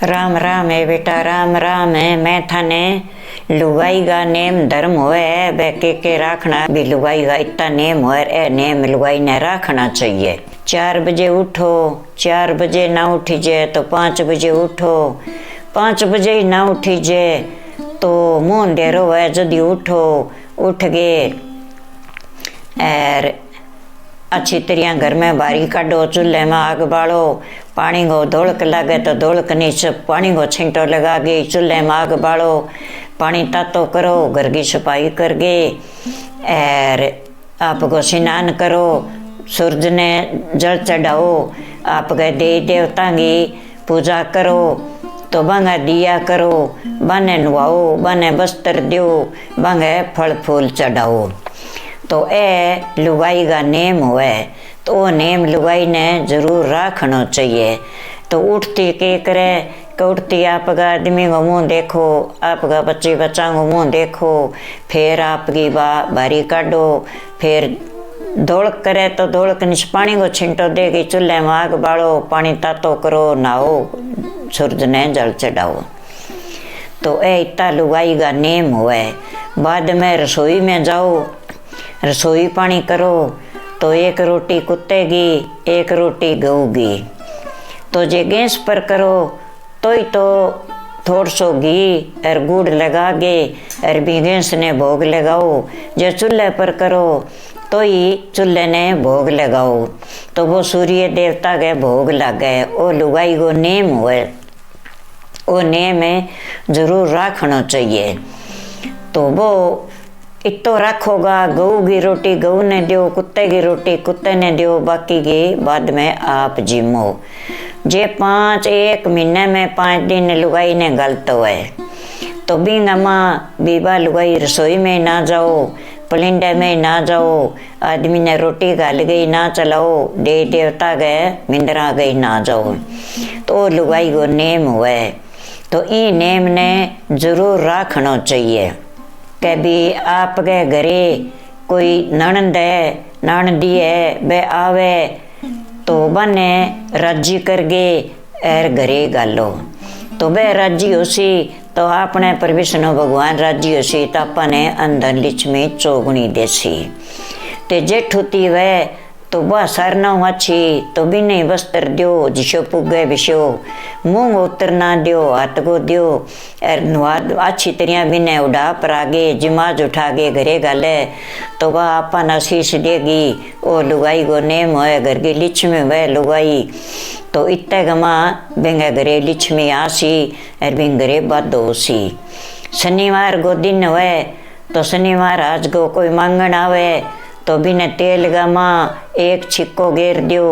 राम राम है बेटा, राम राम है। मैं थाने लुगाई का नेम धर्म होए बे के राखना भी लुगाई का इतना नेम होए, ए नेम लुगाई ने राखना चाहिए। 4 बजे उठो, 4 बजे ना उठी जे तो 5 बजे उठो, 5 बजे ही ना उठी जे तो मुंह अंधेरो है। जल्दी उठो, उठ गए और अच्छी तरह घर में बारी काटो, चूल्हे में आग बालो, पानी को धोलक लागे तो धोलक नहीं पानी को छिंटो लगा के चूल्हे में आग बालो, पानी तातो करो, घर की सफाई करके और आपको स्नान करो, सूरज ने जल चढ़ाओ, आपके देवी देवता की पूजा करो, तो बांगा दिया करो, बाने नुआओ, बाने वस्त्र दो, बांगे फल फूल चढ़ाओ। तो ए लुगाई का नेम हुए तो वो नेम लुगाई ने जरूर रखना चाहिए। तो उठती के करे कि उठती आपका आदमी को मुँह देखो, आपका बच्चे बच्चा को मुँह देखो, फिर आपकी बारी काटो, फिर धोलक करे तो धोलक नीचे पानी को छिंटो देगी, चूल्हे में आग बालो, पानी तातो करो, नहाओ, सूरज ने जल चढ़ाओ। तो ए इतना लुगाई का नेम हुए। बाद में रसोई में जाओ, रसोई पानी करो तो 1 रोटी कुत्ते की, 1 रोटी गऊ की। तो जे गैस पर करो तो ही तो थोड़ सो घी और गुड़ लगा के और भी गैस ने भोग लगाओ। जो चूल्हे पर करो तो ही चूल्हे ने भोग लगाओ, तो वो सूर्य देवता के भोग लगे। वो लुगाई को नेम हुए, वो नेम जरूर रखना चाहिए। तो वो इतो रखोगा, गऊ की रोटी गऊ ने दो, कुत्ते की रोटी कुत्ते ने दो, बाकी की बाद में आप जिमो। जे 1 महीने में 5 दिन लुगाई ने गलत हुए तो बींगा माँ बीबा लुगाई रसोई में ना जाओ, पलिंडे में ना जाओ, आदमी ने रोटी गाल गई ना चलाओ, देवी देवता गए मिंदरा गई ना जाओ। तो लुगाई को नेम हुए। तो ई नेम ने जरूर रखना चाहिए। कभी आपके घरे कोई ननद है, ननदी है, वे आवे तो बने राजी करके एर घरे गालो, तो वे राजी होसी तो आपने पर विष्णु भगवान राजी होसी तो अपने अंदर लक्ष्मी चौगुनी देसी। ते जेठ होती वह तो वह सरना अच्छी तो भी नहीं वस्त्र दो, जिसो पुगे विशो मुँह उतरना दो, हाथ को दो और नुआद अच्छी तरह भी नहीं उड़ा पर आगे जिमाज उठा के घरे गाले तो वह अपन आशीष देगी। वो लुगाई को नेम है, घर की लक्ष्मी वह लुगाई। तो इतने गमा बेंगे घरे लक्ष्मी आसी और बिंग घरे बद होसी। शनिवार को दिन हुए तो शनिवार आज को कोई मांगण आवे तो बिना तेल का माँ 1 छिक्को घेर दो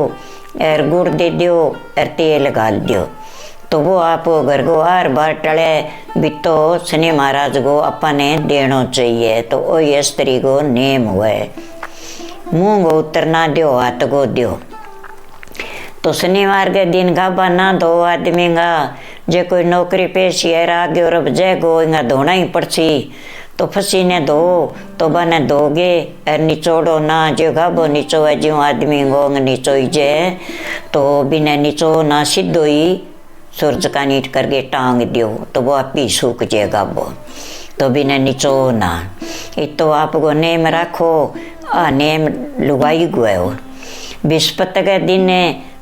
और गुड़ दे दो और तेल गाल दो। तो वो आप घर को हर बार टले भी तो शनि महाराज को अपने देना चाहिए। तो वो स्त्री को नेम हुए। मुँह को उतरना दो, हाथ को दो। तो शनिवार के दिन गाबा ना धो आदमी का, जे कोई नौकरी पेशी है आगे और अब जय गो इंगा धोना ही पड़सी। तो फसी ने धो तो बने धोगे और निचोड़ो ना, जो गाबो नीचो है जो आदमी को नीचो ही जे तो बिना नीचो ना सीधो ही सूरज का नीट करके टांग दियो तो वो आप ही सूख जे गाबो, तो बिना नीचो ना। तो आपको नेम रखो, नेम लुगाई गो। बिस्पत के दिन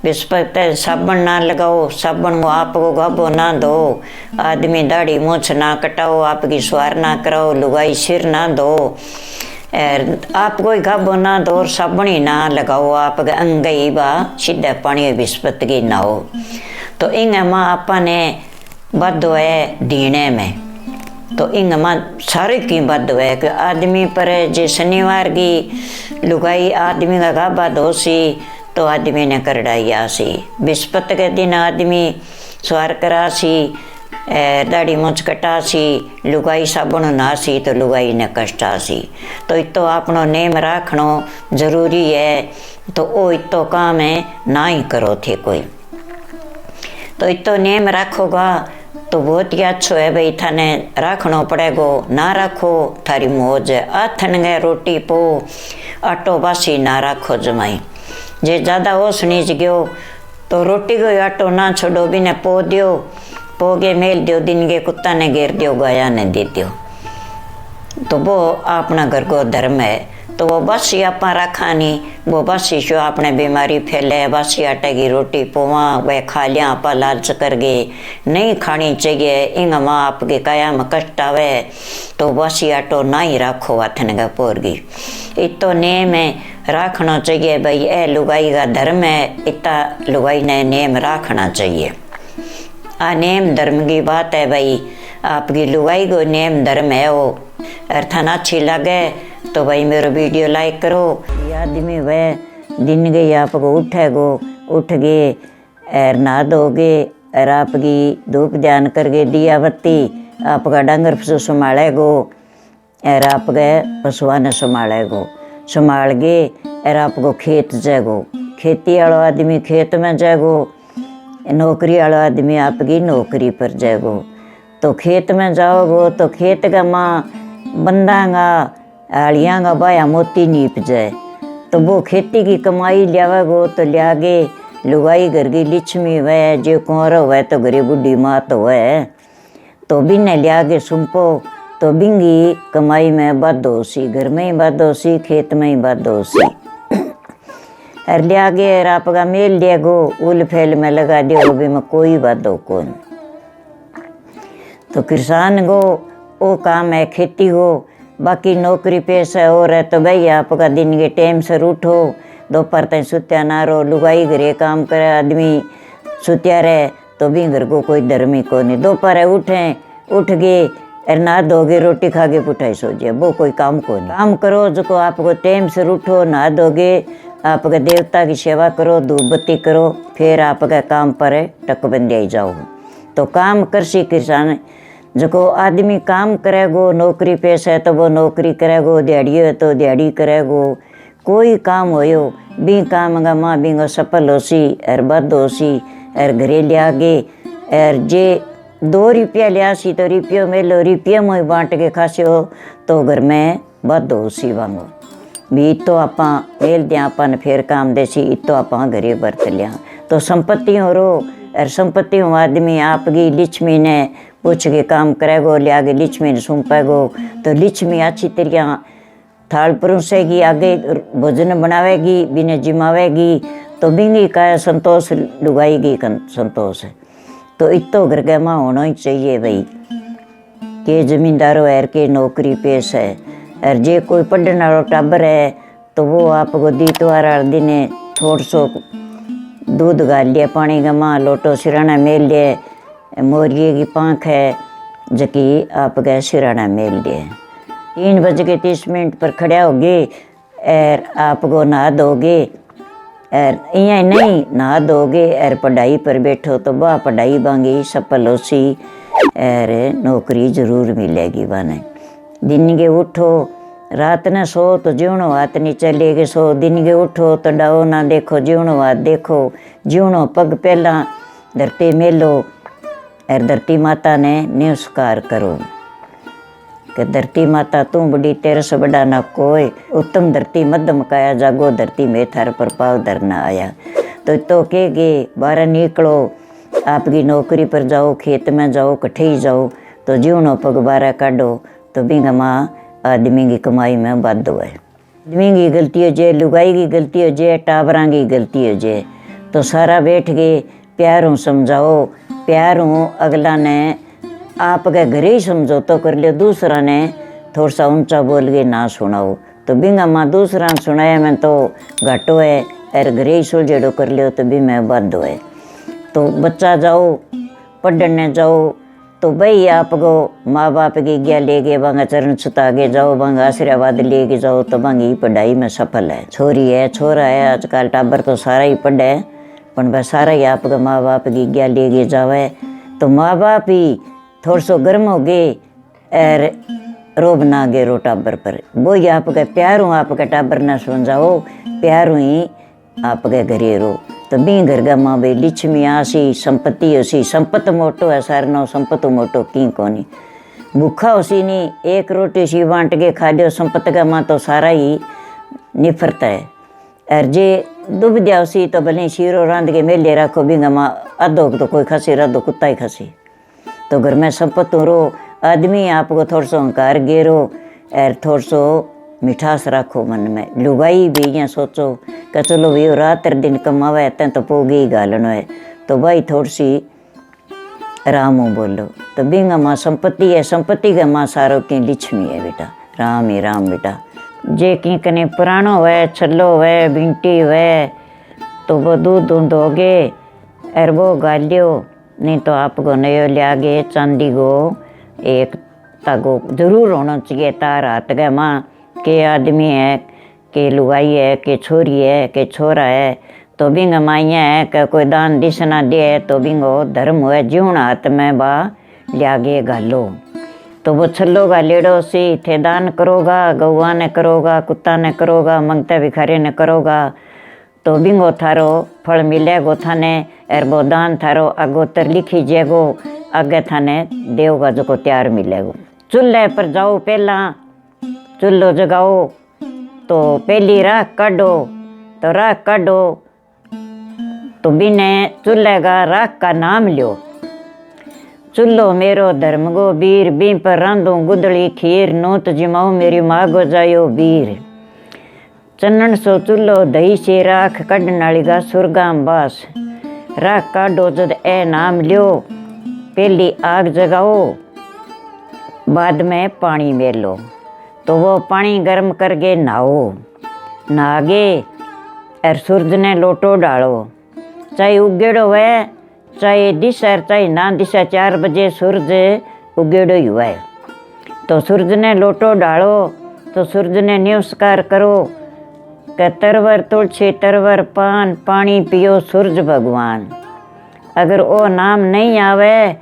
बिस्पत साबुन ना लगाओ, साबुन को आपको गाबो ना धो, आदमी दाढ़ी मूछ ना कटाओ, आपकी स्वार ना कराओ, लुगाई सिर ना धो और आप कोई गाबो ना धो और साबुन ही ना लगाओ, आपके अंग ही बा सीधा पानी बिस्पत की ना हो। तो इंग माँ अपने बद है दीने में, तो इंग माँ सारे की बद है कि आदमी पर जे शनिवार की लुगाई आदमी का गाबा धोसी तो आदमी ने करड़ाई आसी। बिस्पत के दिन आदमी स्वार करासी, दाढ़ी मूछ कटासी, लुगाई साबुन नासी तो लुगाई ने कष्ट आसी। तो इतो अपनो नेम रखनो जरूरी है। तो वो इतो काम है ना ही करो थे कोई। तो इतो नेम रखोगा तो बहुत ही अच्छो है भाई, थाने रखना पड़ेगो, ना रखो थारी मौज। आथन गए रोटी पो आटो बासी ना रखो जमाई। जे ज़्यादा ओस नीच गयो तो रोटी को आटो ना छोड़ो, बिने पो दियो पोगे मेल दियो, दिन के कुत्ता ने घेर दियो, गाया ने दे दियो। तो वो अपना घर को धर्म है। तो वो बासी आप रखा नहीं, वो बासी जो आपने बीमारी फैले, बासी आटे की रोटी पोवा वह खा लिया आप लालच कर गए, नहीं खानी चाहिए। इंग माँ आपके काया में कष्ट आवे तो बासी आटो ना ही रखो वाथन का पोरगी। इतो नेम है रखना चाहिए भाई, ए लुगाई का धर्म है, इतना लुगाई ने नेम रखना चाहिए। आ नेम धर्म की बात है भाई, आपकी लुगाई को नेम धर्म है वो अर्थान अच्छी लगे तो भाई मेरा वीडियो लाइक करो। ये आदमी वह दिन गई आपको उठेगो, उठ गए और नहा धोगे और आपकी धूप ध्यान करके दिया बत्ती आपका डंगर पशु संभालेगो और आपके पशुआ ने संभालेगो, संभाल गए और आपको खेत जाएगो। खेती वाला आदमी खेत में जाएगो, नौकरी वाला आदमी आपकी नौकरी पर जाएगो। तो खेत में जाओगो तो खेत का माँ बंदागा आलियाँ का बाया मोती नीप जाए, तो वो खेती की कमाई लियावेगो तो लियागे लुगाई घर की लिच्छमी वह जो कुंवर हुआ तो घरे बुढ़ी मात हुआ तो बिने लियागे सुम्पो तो बिंगी कमाई में बद होसी, घर में ही बद होसी, खेत में ही बद होसी। और लियागे और आपका मेल लियागो उल फैल में लगा दियो, भी में कोई बद हो कौन। तो किसान को वो काम है खेती हो, बाकी नौकरी पेशा और है तो भाई आपका दिन के टाइम से उठो, दोपहर तक सुत्या ना रहो, लुगाई घरे काम करे आदमी सुत्या रहे तो भी घर को कोई धर्म ही को नहीं। दोपहर उठें, उठ गए और नहा धोगे रोटी खा के पुठाई सो जाए, वो कोई काम को नहीं। काम करो जो आपको टाइम से उठो, नहा धोगे, आपके देवता की सेवा करो, धूप बत्ती करो, फिर आपका काम पर टक बंद जाओ। तो काम करसी किसान जो आदमी काम करेगो, नौकरी पेशा है तो वो नौकरी करेगो, दिहाड़ी है तो दिहाड़ी करेगो, कोई काम होयो भी काम का माँ भी सफल होसी और बद होसी और घरे लिया गे। और जे 2 रुपया लियासी तो रुपये में लो, रुपये में बांट के खासे हो तो घर में बद होसी वांगो भी। तो आप मेल दिया अपन फिर काम देसी, इतो आप घरे बरत लिया। तो संपत्ति हो रो और संपत्ति हो आदमी आपकी लिच्छमी ने पूछ के काम करेगो, लिया के लिच्छमी ने सुम्पेगो तो लिच्छमी अच्छी तरह थाल परोसेगी, आगे भोजन बनावेगी, बिने जिमावेगी तो बिंगी का संतोष लुगाएगी संतोष है। तो इतो घर के माँ होना ही चाहिए भाई, के जमींदारों है के नौकरी पेश है। और जे कोई पढ़ने वाला टाबर है तो वो आपको दीतवार दिन थोड़ा सो दूध गाल लिया, पानी का माँ लोटो सिराना मेल लिए, मोरिए की पाँख है जकी आपके सिराना मेल लिए। 3:30 पर खड़ा होगे और आपको नहा धोगे और यहाँ नहीं नहा धोगे और पढ़ाई पर बैठो तो वह पढ़ाई बांगी सफल होसी और नौकरी जरूर मिलेगी बने। दिन के उठो रात न सो तो जीवनो हाथ नहीं चलेगी सो, दिन के उठो तो डाओ ना देखो, जीवनो हाथ देखो, जीवनो पग पहला धरती मेलो और धरती माता ने नमस्कार करो कि धरती माता तू बड़ी तेरे से बड़ा ना कोई, उत्तम धरती मध्यम काया जागो, धरती में थार पर पाव धरना आया। तो कहेगे बाहर निकलो, आपकी नौकरी पर जाओ, खेत में जाओ, कठे ही जाओ तो जीवनो पग बारह काटो तो बिंगा माँ आदमी की कमाई में बद हुआ है। आदमी की गलती हो जाए, लुगाई की गलती हो जाए, टाबरा की गलती हो जाए तो सारा बैठ गए प्यारों समझाओ, प्यारों अगला ने आपके घरे ही समझौता कर लियो, दूसरा ने थोड़ा सा ऊंचा बोल के ना सुनाओ तो बिंगा माँ दूसरा सुनाया मैं तो घाटो है और घरे ही सुलझेड़ो कर लियो तो भी मैं बद हुए। तो बच्चा जाओ पढ़ने जाओ तो भाई आपको माँ बाप की ज्ञा ले गए, बांगा चरण छुता के जाओ, बांगा आशीर्वाद ले के जाओ तो बांगी पढ़ाई में सफल है। छोरी है छोरा है आजकल टाबर तो सारा ही पढ़े पर वह सारा ही आपका माँ बाप की ज्ञा ले के जावे तो माँ बाप ही थोड़ा सो गर्म हो गए और रोब ना गे रो टाबर पर, वो ही आपके प्यारों आपके टाबर ना सुन जाओ, प्यारों ही आपके घरे रो तो बी घर का माँ भाई लिच्छमी आसी संपत्ति होसी, संपत मोटो है सार नो संपत मोटो की कोनी, भूखा होसी नहीं, एक रोटी सी बांट के खा लियो संपत का माँ तो सारा ही निफरता है। और जे दुब दिया होसी तो भले शीरो रांध के मेले रखो बिंगा माँ अधो तो कोई खसी रधो कुत्ता ही खसी तो घर में संपत्ति रो आदमी आपको थोड़ा सो अहंकार गेरो और थोड़ा सो मिठास रखो मन में। लुगाई भी यहाँ सोचो कि चलो भाई रात दिन कमावे तें तो पोगी गालनो है, तो भाई थोड़ी सी रामो बोलो। तो बिंगा माँ संपत्ति है, संपत्ति का माँ सारो की लक्ष्मी है बेटा, राम ही राम बेटा। जे की कने पुरानो है, छल्लो है, भिंटी है, तो वो दूध ढूंढोगे और वो गालियो, नहीं तो आपको नयो लियागे चांदी को एक तागो जरूर होना चाहिए तार हाथ गए माँ के आदमी है, के लुगाई है, के छोरी है, के छोरा है। तो बिंग माइया है कि कोई दान दिशना दे तो बिंगो धर्म हुए जीवन हाथ में बा लियागे गालो। तो वो छल्लो गालेड़ो सी थे दान करोगा, गौवा ने करोगा, कुत्ता ने करोगा, मंगते भिखारी ने करोगा, तो बिंगो थारो फल मिलेगो थाने। और वो दान थारो अगोतर लिखी जेगो, आगे थाने देवगा जो को त्यार मिलेगो। चूल्हे पर जाओ पहला चूल्हो जगाओ, तो पहली राख काटो, तो राख काटो तो बिने चूल्हे का राख का नाम लियो। चूल्हो मेरो धर्म गो बीर, बी पर रांधो गुदड़ी खीर, नोत जिमाओ मेरी माँ गो जायो वीर। चन्नन सो चूल्हो दही से राख, कढ़ नालिगा सुरगाम बास। राख काटो जद ए नाम लियो, पहली आग जगाओ, बाद में पानी मेलो। तो वो पानी गर्म करके नहाओ, नहागे और सूरज ने लोटो डालो। चाहे उगेड़ो है, चाहे दिशा चाहे ना दिशा, 4 बजे सूरज उगेड़ो ही हुआ है। तो सूरज ने लोटो डालो, तो सूरज ने नमस्कार करो कि तरवर तुलसी तरवर पान, पानी पियो सूरज भगवान। अगर वो नाम नहीं आवे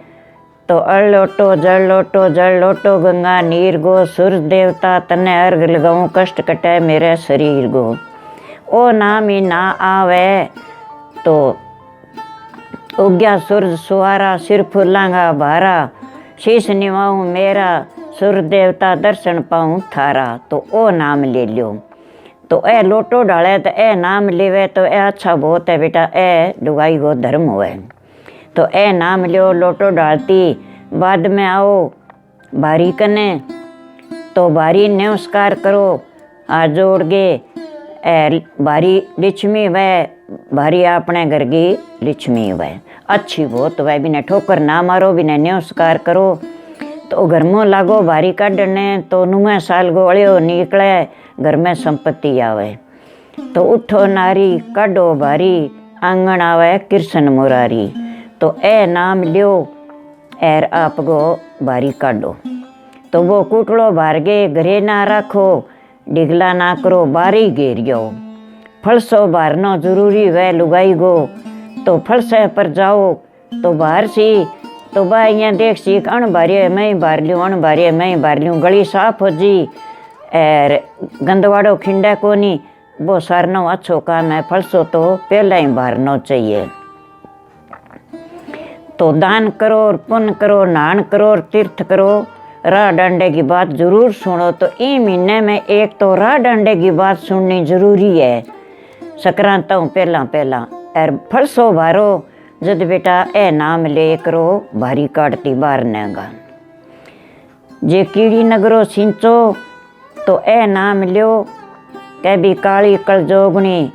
तो अड़ लोटो जल लोटो, जल लोटो गंगा नीर गो, सूरज देवता तने अर्घ लगाऊं, कष्ट कटे मेरे शरीर गो। ओ नाम ही ना आवे तो उग्या सूरज सुहारा, सिर फुलांगा भारा, शीश निवाऊं मेरा, सूर्य देवता दर्शन पाऊं थारा। तो ओ नाम ले लियो। तो ए लोटो डाले तो ए नाम लेवे तो ए अच्छा बहुत है बेटा, ए लुगाई को धर्म हुए। तो ए नाम लियो, लोटो डालती, बाद में आओ भारी कने, तो भारी नमस्कार करो, हाथ जोड़ के। भारी लक्ष्मी वह भारी अपने घर की लक्ष्मी वह अच्छी बहुत वह बिना ठोकर ना मारो, बिना नमस्कार करो। तो घर में लागो भारी काटने, तो 9 साल को अड़ियो निकले, घर में संपत्ति आवे। तो उठो नारी काटो भारी, आंगन आवे कृष्ण मुरारी। तो ए नाम लियो और आपको भारी काटो। तो वो कुटलो भारगे घरे ना रखो, डिगला ना करो बारी घेरियो। फलसो बारनो जरूरी वह लुगाई गो, तो फलसे पर जाओ तो बाहर सी, तो बा यहाँ देख सी अण बारिये मैं बार लूँ, अण बारिये मैं बार लूँ, गली साफ हो जी और गंदवाड़ो खिंडा कोनी, वो सारनो अच्छो काम है। फलसो तो पहला ही बारनो चाहिए। तो दान करो और पुण्य करो, नान करो और तीर्थ करो, राह डांडे की बात जरूर सुनो। तो ई महीने में एक तो राह डांडे की बात सुननी जरूरी है, संक्रांतों पहला और फलसो भारो जद बेटा ए नाम ले करो, भारी काटती बार नेगा। जे कीड़ी नगरो सिंचो तो ए नाम लियो, कै भी काली कल जोगनी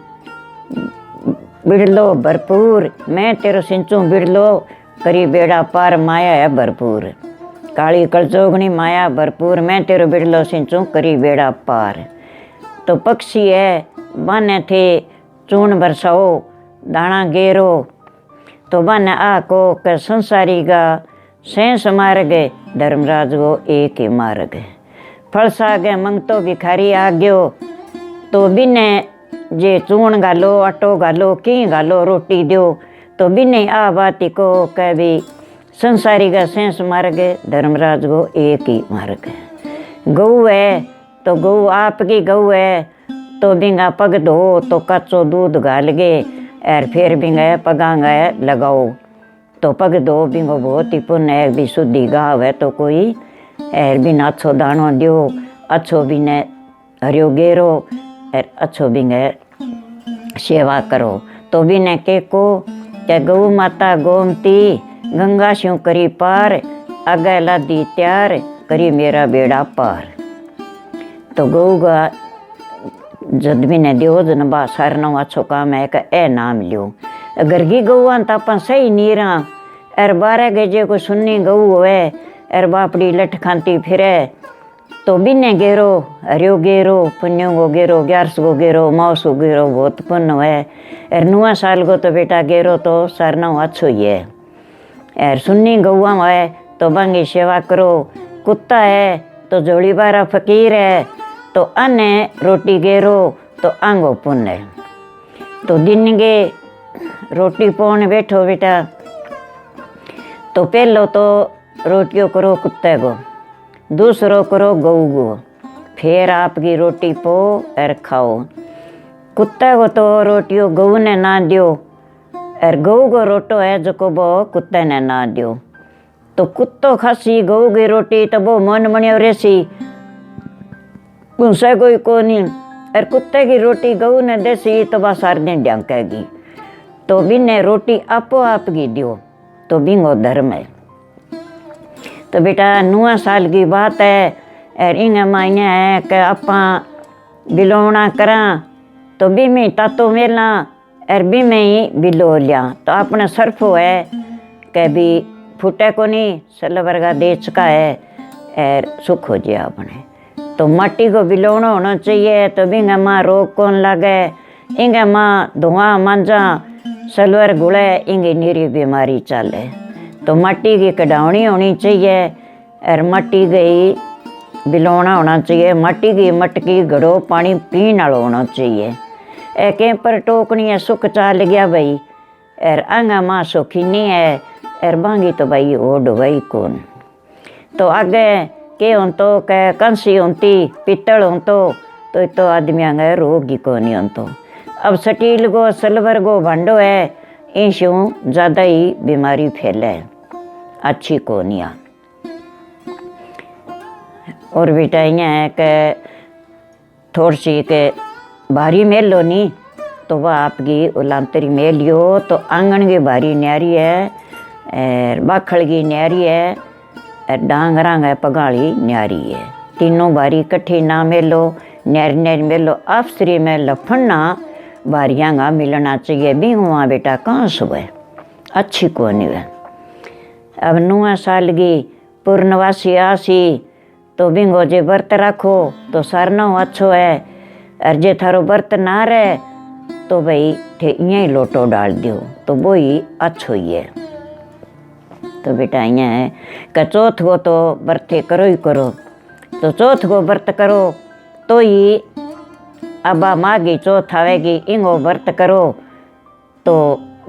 बिड़लो भरपूर, मैं तेरो सिंचू बिड़लो, करी बेड़ा पार माया है भरपूर। काली कल जोगनी माया भरपूर, मैं तेरो बिड़लो सिंचू करी बेड़ा पार। तो पक्षी है बाने थे चून बरसाओ, दाना गेरो, तो बाने आको के संसारी का सेंस मार्ग, धर्मराज को एक ही मार्ग। फल सागे मंगतो भिखारी आग्यो, तो बिने जे चून गालो, आटो गालो, की गालो, रोटी दो, तो बिने आ बाती को कह भी संसारी का सेंस मार्ग, धर्मराज को एक ही मार्ग। गऊ है तो गऊ आपकी गऊ है, तो बिंगा पग धो तो कच्चो दूध गाल गे और फिर बिंगा पगांगा लगाओ। तो पग धो बिंगो बहुत ही पुण्य है, भी शुद्धि गाव है तो कोई और बिना अच्छो दानो दियो, अच्छो बिने हरियो गेरो और अच्छो बिंगे सेवा करो। तो बिने के को क्या गऊ माता गोमती, गंगा स्यों करी पार, आगे लादी त्यार करी मेरा बेड़ा पार। तो गऊ का जद भी ने दियो जन बा सारना अच्छो काम है का ए नाम लियो। अगर की गऊ तो अपन सही नहीं रहा अर 12 गजे को सुन्नी गऊ होवे अर बापड़ी लठ खाती फिरे तो बिने गेरो हरियो गेरो पुण्यों को गेरो 11 को गेरो माउस को गेरो बहुत पुण्य है। अर 9 साल को तो बेटा गेरो तो सरना अच्छो ही है। अर सुन्नी गौआ है तो बंगी सेवा करो। कुत्ता है तो जोड़ी बारा फकीर है तो अन्य रोटी गेरो तो आंगो पुण्य है। तो दिन गे रोटी पौने बैठो बेटा तो पहलो तो रोटियों करो कुत्ते को, दूसरो करो गऊ को, फिर आपकी रोटी पो और खाओ। कुत्ते को तो रोटियों गऊ ने ना दियो और गऊ को रोटो है जो को वो कुत्ते ने ना दियो। तो कुत्तो खासी गऊ की रोटी तो वो मन मनियो रेसी उनसे कोई को नहीं। और कुत्ते की रोटी गऊ ने देसी तो वह सार दिन ड्यांकेगी। तो बिने रोटी आपो आप की दियो तो बिंगो धर्म है। तो बेटा 9 साल की बात है और इंगे माइने है कि आपा बिलोवना करा तो बी में तातो मेला और बी में ही बिलो लिया। तो अपने सरफो है कि भी फूटे को नहीं सलवर का देश का है और सुख हो जाए अपने। तो माटी को बिलोना होना चाहिए तो बिंगे माँ रोग कौन लगे। इंगे माँ धुआं मांझा सलवर गुड़े इंगे नीरी बीमारी चले। तो माटी की कढ़ावनी होनी चाहिए और माटी गई बिलोना होना चाहिए। माटी की मटकी घड़ो पानी पीने वाला होना चाहिए। एक पर टोकनी है सुख चाल गया भाई और आंगा माँ सुखी नहीं है और बांगी तो भाई वो डुबाई कौन। तो आगे के हों तो कह कंसी होती पित्तल हों तो आदमी आगे रोग ही कौन नहीं हों। तो अब स्टील को सिल्वर को भांडो है इंशू ज़्यादा ही बीमारी फैले अच्छी कोनिया। और बेटा है कि थोड़ी सी के भारी मेल लो नहीं तो वह आपकी उलांतरी मेल लियो तो आंगन की भारी न्यारी है और बाखड़ की न्यारी है और डांगरांग पगाली न्यारी है। तीनों बारी इकट्ठी ना मेलो न्यारी न्यारी मेलो अफसरी में लफड़ना बारियाँ का मिलना चाहिए। भी वहाँ बेटा कहाँ सुबह अच्छी कोनी है। अब 9 साल की पूर्णवासी आसी तो बिंगो जे व्रत रखो तो सरना अच्छो है और जे थारो व्रत ना रहे तो भाई थे ही लोटो डाल दियो तो वो ही अच्छो ही है। तो बेटा यहाँ है कि चौथ को तो व्रत करो ही करो। तो चौथ को व्रत करो तो ही अबा मागी चौथ आवेगी इंगो व्रत करो तो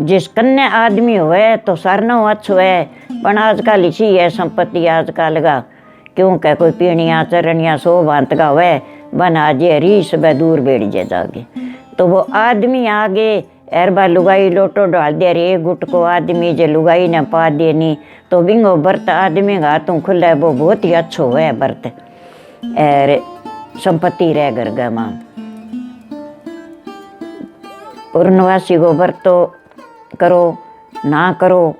जिस कन्या आदमी हुए तो सरना अच्छो है। पर आजकल इसी है संपत्ति आजकल का क्योंकि कोई पीणिया चरणिया सो भांत का हुए बन आजे रीस ब दूर बैठ जाए जागे। तो वो आदमी आगे एरबा लुगाई लोटो डाल दे रे गुट को आदमी जे लुगाई ने पा देनी तो बिंगो व्रत आदमी का हाथों खुला वो बहुत ही अच्छो है व्रत और संपत्ति रह घर माँ। पूर्णवासी को व्रत करो ना करो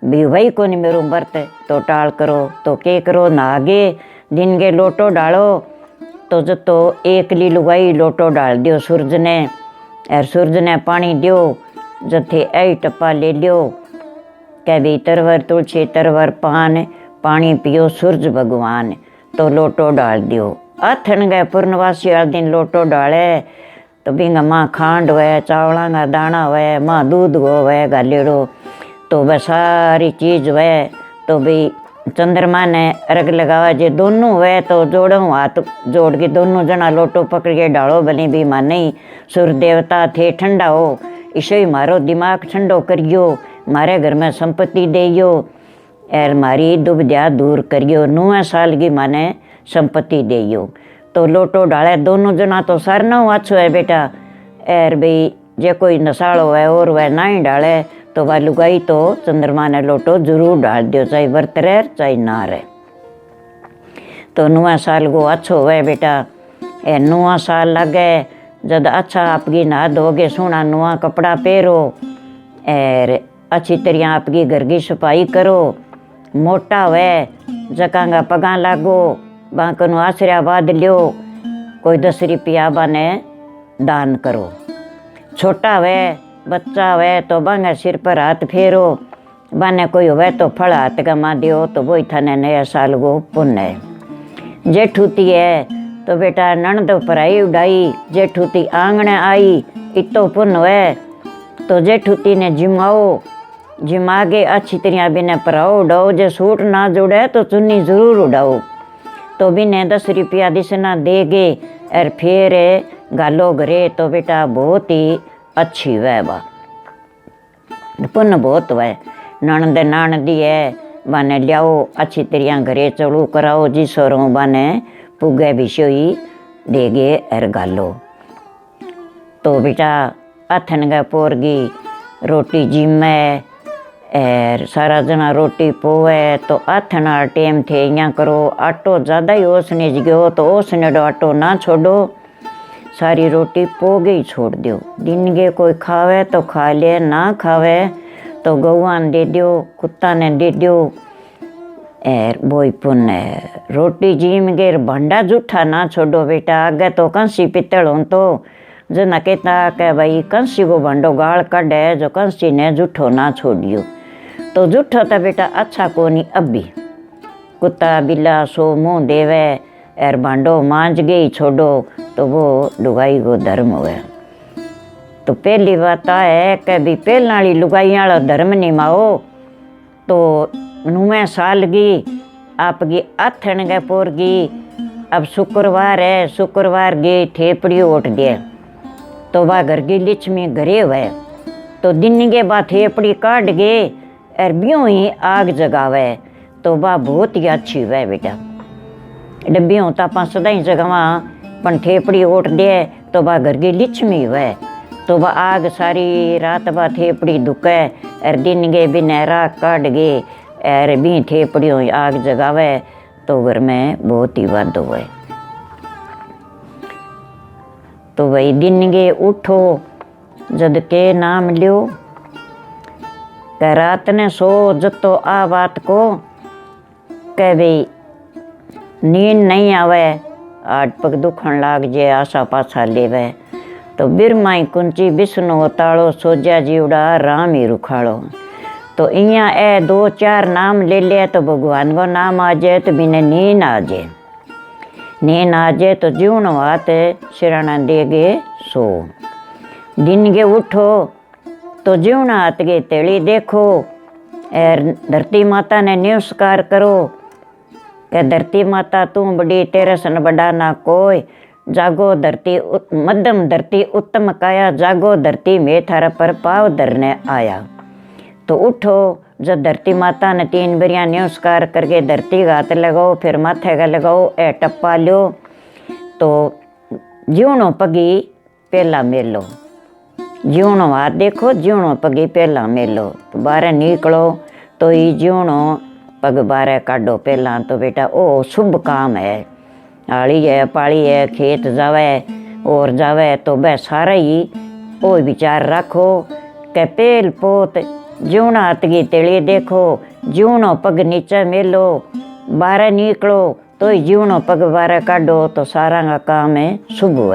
भी वही को नहीं मेरू व्रत तो टाल करो तो के करो ना आगे दिन के लोटो डालो तो जो तो एकली लुगाई लोटो डाल दियो सूरज ने और सूरज ने पानी दियो जथे ऐ टप्पा ले लियो कह भी तरवर तुलसी तरवर पान पानी पियो सूरज भगवान तो लोटो डाल दियो। आथन गए पूर्णवासी वाले दिन लोटो डाले तो बिंगा माँ खांड हुए चावला का दाना हुए माँ दूध हो हुए गालेड़ो तो वह सारी चीज़ हुए तो भाई चंद्रमा ने अर्घ लगावा जे दोनों हुए तो जोड़ो हाथ जोड़ के दोनों जना लोटो पकड़ के डालो भले भी माँ नहीं सूर्य देवता थे ठंडा हो इसे ही मारो दिमाग ठंडो करियो मारे घर में संपत्ति देयो और मारी दुविधा दूर करियो 9 साल की माने संपत्ति देयो। तो लोटो डाले दोनों जना तो सरना अच्छो है बेटा और भाई जे कोई नशाड़ो है और वह ना ही डाले तो वह लुगाई तो चंद्रमा ने लोटो जरूर डाल दियो चाहे व्रत रहे चाहे ना रहे। तो 9 साल को अच्छो हुए बेटा 9 साल लगे जब अच्छा आपकी नहा धोगे सोना नवा कपड़ा पहरो और अच्छी तरह आपकी घर की सफाई करो मोटा वे जकांगा पगा लागो बाकनु आशीर्वाद लियो, कोई 10 रुपया बाने दान करो। छोटा वे बच्चा वे तो बांगा सिर पर हाथ फेरो, बाने कोई हुए तो फल हाथ गमा दियो तो वही थाने नया साल को पुण्य है। जेठूती है तो बेटा नणद पराई उड़ाई, जेठूती आंगने आई इतो पुण्य है। तो जेठूती ने जिमाओ, जिमा के अच्छी तरह बिने पराओ उड़ाओ, जे सूट ना जुड़े तो चुन्नी जरूर उड़ाओ। तो बिने 10 रुपया दिसना देगे और फिर गालो घरे तो बेटा बहुत ही अच्छी वह बा पुण्य बहुत वह। नणद नानदी है बाने लियाओ अच्छी तरह घरे चलू कराओ, जिसोरों बाने पुगे बिशोई देगे और गालो। तो बेटा अथन गा पोरगी रोटी जिमे और सारा जना रोटी पोवे तो अथना टेम थे यहाँ करो। आटो ज़्यादा ही ओसने गयो तो ओसने डो आटो ना छोड़ो, सारी रोटी पोगे ही छोड़ दो। दिन के कोई खावे तो खा ले, ना खावे तो गौआन दे दो, कुत्ता ने दे दो और बोई पुण्य है। रोटी जीम के भंडा जूठा ना छोड़ो बेटा। आगे तो कंसी पित्तल हो तो जना कहता कि भाई कंसी को भंडो गाल कढ़े, जो कंसी ने जूठो ना छोड़ियो तो जूठो तो बेटा अच्छा को नहीं। अभी कुत्ता बिल्ला सो मुँह देवे और भांडो मांझ गई छोड़ो तो वो लुगाई को धर्म हुए। तो पहली बात है कि भी पहला वाली लुगाई वाला धर्म नहीं माओ। तो 9वें साल की आपकी अथन गए पोरगी, अब शुक्रवार है, शुक्रवार गई थेपड़ी ओट दिए तो वह घर की लक्ष्मी घरे हुए। तो दिन के बाद थेपड़ी काट गए और ब्यों ही आग जगावे तो वह बहुत ही अच्छी हुए बेटा। डब्बियों तो आप सदा ही जगावा पण थेपड़ी ओट दे तो वह घर की लक्ष्मी हुए। तो वह आग सारी रात वह थेपड़ी दुखे और दिन के बिना राख काट गए और भी थेपड़ियों आग जगावे तो घर में बहुत ही वाद हुए। तो वही दिन के उठो जद के नाम लियो कि रात ने सो जतो आ बात को कह भाई नींद नहीं आवे, आठ पग दुखन लाग जे आशा पाछा लेवे। तो बिरमाई कुंची बिस्नो ताड़ो सोजा जीवड़ा राम ही रुखाड़ो। तो इया ए 2-4 नाम ले ले तो भगवान को नाम आ जाए तो बिने नींद आ जाए। नींद आ जाए तो जीवन हाथ सिराना देगे सो। दिन के उठो तो जीवन हाथ के तेली देखो और धरती माता ने नमस्कार करो कि धरती माता तू बड़ी तेरे सन बड़ा ना कोई। जागो धरती मध्यम धरती उत्तम काया, जागो धरती में थारा पर पाव धरने आया। तो उठो जब धरती माता ने 3 बरिया नमस्कार करके धरती का हाथ लगाओ, फिर माथे का लगाओ ए टप्पा लो तो जीवनो पगी पहला मेलो। जीवनो हाथ देखो, जीवनो पगी पहला मेलो। तो बाहर निकलो तो ये जीवनो पग बाहर काढ़ो पहला। तो बेटा ओ शुभ काम है, आड़ी है पाड़ी है खेत जावे और जावे तो वह सारा ही ओ विचार रखो कि पेल पोत जीवना हाथ की तेली देखो, जीवनो पग नीचे मेलो, बाहर निकलो तो जीवनो पग बाहर काढ़ो तो सारा का काम है शुभ है।